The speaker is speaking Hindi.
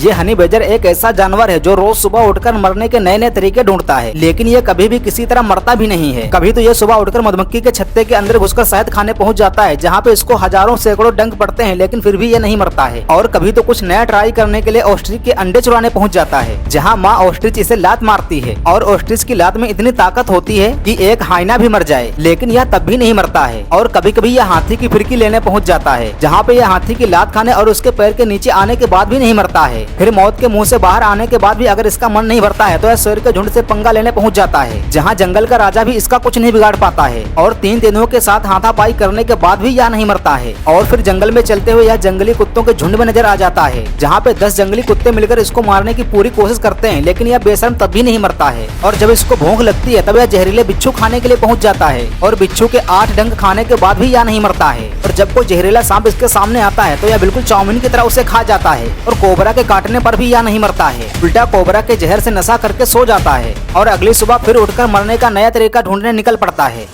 ये हनी बेजर एक ऐसा जानवर है जो रोज सुबह उठकर मरने के नए नए तरीके ढूंढता है, लेकिन ये कभी भी किसी तरह मरता भी नहीं है। कभी तो ये सुबह उठकर मधुमक्खी के छत्ते के अंदर घुसकर शहद खाने पहुंच जाता है, जहाँ पे इसको हजारों सैकड़ों डंक पड़ते हैं, लेकिन फिर भी ये नहीं मरता है। और कभी तो कुछ नया ट्राई करने के लिए ऑस्ट्रिच के अंडे चुराने पहुंच जाता है, जहाँ माँ ऑस्ट्रिच इसे लात मारती है और ऑस्ट्रिच की लात में इतनी ताकत होती है कि एक हाइना भी मर जाए, लेकिन यह तब भी नहीं मरता है। और कभी कभी यह हाथी की फिरकी लेने पहुंच जाता है, जहाँ पे यह हाथी की लात खाने और उसके पैर के नीचे आने के बाद भी नहीं मरता है। फिर मौत के मुंह से बाहर आने के बाद भी अगर इसका मन नहीं भरता है तो यह शेर के झुंड से पंगा लेने पहुंच जाता है, जहां जंगल का राजा भी इसका कुछ नहीं बिगाड़ पाता है। और 3 तेंदुओं के साथ हाथापाई करने के बाद भी यह नहीं मरता है। और फिर जंगल में चलते हुए यह जंगली कुत्तों के झुंड में नजर आ जाता है, जहाँ पे 10 जंगली कुत्ते मिलकर इसको मारने की पूरी कोशिश करते हैं, लेकिन यह बेशर्म तब भी नहीं मरता है। और जब इसको भूख लगती है तब यह जहरीले बिच्छू खाने के लिए पहुंच जाता है, और बिच्छू के 8 डंक खाने के बाद भी यह नहीं मरता है। और जब कोई जहरीला सांप इसके सामने आता है तो यह बिल्कुल चाउमीन की तरह उसे खा जाता है। और कोबरा के काटने पर भी यह नहीं मरता है, उल्टा कोबरा के जहर से नशा करके सो जाता है और अगली सुबह फिर उठकर मरने का नया तरीका ढूंढने निकल पड़ता है।